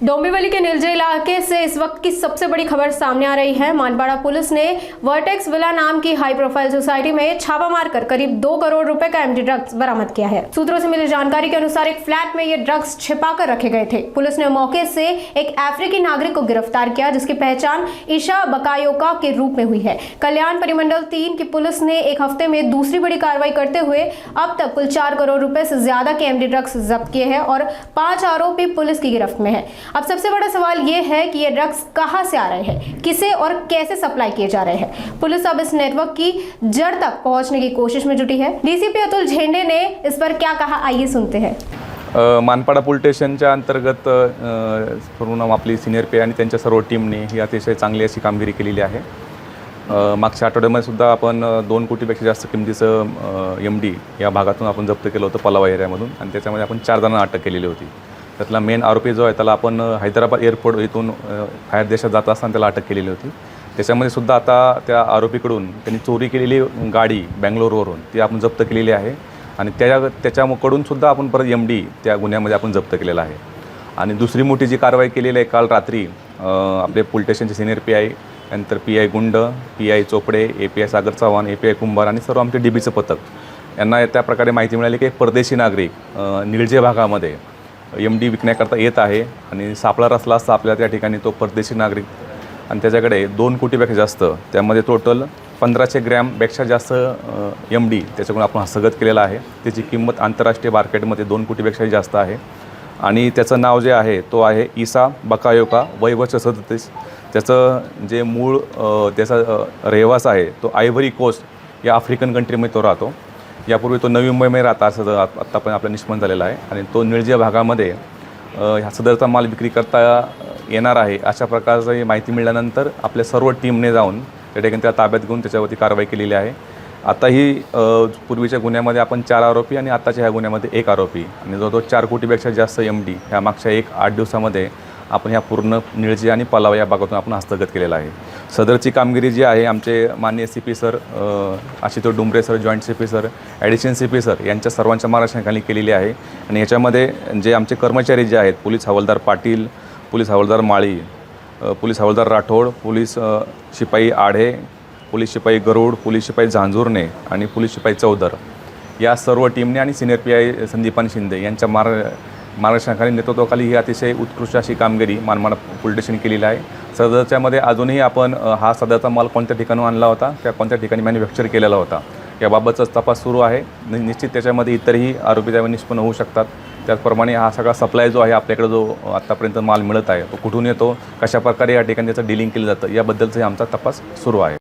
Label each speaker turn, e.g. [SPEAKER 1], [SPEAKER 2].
[SPEAKER 1] डोंबिवली के नीलजे इलाके से इस वक्त की सबसे बड़ी खबर सामने आ रही है। मानपाड़ा पुलिस ने वर्टेक्स विला नाम की हाई प्रोफाइल सोसाइटी में छापा मारकर करीब 2 करोड़ रुपए का एमडी ड्रग्स बरामद किया है। सूत्रों से मिली जानकारी के अनुसार एक फ्लैट में ये ड्रग्स छिपाकर रखे गए थे। पुलिस ने मौके से एक अफ्रीकी नागरिक को गिरफ्तार किया, जिसकी पहचान ईशा बकायोका के रूप में हुई है। कल्याण परिमंडल 3 की पुलिस ने एक हफ्ते में दूसरी बड़ी कार्रवाई करते हुए अब तक कुल 4 करोड़ रुपए से ज्यादा के एमडी ड्रग्स जब्त किए हैं और 5 आरोपी पुलिस की गिरफ्त में है। अब सबसे बड़ा सवाल ये है कि ये ड्रग्स कहां से आ रहे हैं, किसे और कैसे सप्लाई किए जा रहे हैं। पुलिस अब इस नेटवर्क की जड़ तक पहुंचने की कोशिश में जुटी है। डीसीपी अतुल झेंडे ने इस पर क्या कहा, आइए सुनते हैं।
[SPEAKER 2] मानपाडा पोलीस स्टेशनच्या अंतर्गत पूर्ण आपली सिनियर पी आणि त्यांच्या सर्व टीमने ही अतिशय चांगली अशी कामगिरी केलेली आहे। मागच्या आठवड्यामध्ये सुद्धा आपण 2 कोटीपेक्षा जास्त किमतीचं एमडी या भागातून आपण जप्त केलं होतं पलावा एरियामधून, आणि त्याच्यामध्ये आपण 4 जणांना अटक केलेली होती। त्यातला मेन आरोपी जो आहे त्याला आपण हैदराबाद एअरपोर्ट इथून बाहेर देशात जात असताना त्याला अटक केलेली होती। त्याच्यामध्ये सुद्धा आता त्या आरोपीकडून त्यांनी चोरी केलेली गाडी बेंगलोरवरून ती आपण जप्त केलेली आहे, आणि त्याच्याकडून सुद्धा आपण परत एमडी त्या गुन्ह्यामध्ये आपण जप्त केलेला आहे। आणि दुसरी मोठी जी कारवाई केलेली आहे काल रात्री आपले पोलीस स्टेशनचे सिनियर पीआय, नंतर पीआय गुंड, पीआय चोपडे, एपीआय सागर चव्हाण, एपीआय कुंभार आणि सर्व आमचे डीबीचं पथक यांना त्या प्रकारे माहिती मिळाली की एक परदेशी नागरिक निळजे भागामध्ये एमडी विकण्याकरता येत आहे, आणि सापळा रचला असता आपल्याला त्या ठिकाणी तो परदेशी नागरिक, आणि त्याच्याकडे 2 कोटीपेक्षा जास्त, त्यामध्ये टोटल 1500 ग्रॅमपेक्षा जास्त एमडी त्याच्याकडून आपण हस्तगत केलेला आहे। त्याची किंमत आंतरराष्ट्रीय मार्केटमध्ये 2 कोटीपेक्षाही जास्त आहे। आणि त्याचं नाव जे आहे तो आहे ईसा बकायोका, वय वर्ष 37। त्याचं जे मूळ त्याचा रहिवास आहे तो आयव्हरी कोस्ट या आफ्रिकन कंट्रीमध्ये तो राहतो। यापूर्वी तो नवी मुंबईमध्ये राहता असं आत्ता पण आपलं निष्पन्न झालेलं आहे, आणि तो निळजे भागामध्ये ह्या सदरचा माल विक्री करता येणार आहे अशा प्रकारची माहिती मिळाल्यानंतर आपल्या सर्व टीमने जाऊन त्या ठिकाणी त्याला ताब्यात घेऊन त्याच्यावरती कारवाई केलेली आहे। आता ही पूर्वीच्या गुन्ह्यामध्ये आपण 4 आरोपी आणि आताच्या ह्या गुन्ह्यामध्ये 1 आरोपी, आणि जवळजवळ 4 कोटीपेक्षा जास्त एमडी ह्या मागच्या 8 दिवसामध्ये आपण ह्या पूर्ण निळजे आणि पलावा या भागातून आपण हस्तगत केलेला आहे। सदरची कामगिरी जी आहे आमचे माननीय CP sir, Ashutosh Dumbre sir, joint CP sir, additional CP sir यांच्या सर्वांच्या मार्गदर्शनाखाली केलेली आहे। आणि याच्यामध्ये जे आमचे कर्मचारी जे आहेत, पोलीस हवालदार पाटील, पोलीस हवालदार माळी, पोलीस हवालदार राठोड, पोलीस शिपाई आढे, पोलीस शिपाई गरुड, पोलीस शिपाई झांजुर्णे आणि पोलीस शिपाई चौधर या सर्व टीमने आणि सिनियर पीआय संदीपान शिंदे यांच्या मार्गदर्शनाखाली नेतृत्वाखाली ही अतिशय उत्कृष्ट अशी कामगिरी मानपाडा पोलीस स्टेशन केलेली आहे। सदरच्यामध्ये अजूनही आपण हा सदरचा माल कोणत्या ठिकाणून आणला होता, त्या कोणत्या ठिकाणी मॅन्युफॅक्चर केलेला होता याबाबतचाच तपास सुरू आहे। निश्चित त्याच्यामध्ये इतरही आरोपी त्यावेळी निष्पन्न होऊ शकतात। त्याचप्रमाणे हा सगळा सप्लाय जो आहे आपल्याकडे जो आत्तापर्यंत माल मिळत आहे तो कुठून येतो, कशाप्रकारे या ठिकाणी त्याचं डीलिंग केलं जातं याबद्दलचाही आमचा तपास सुरू आहे।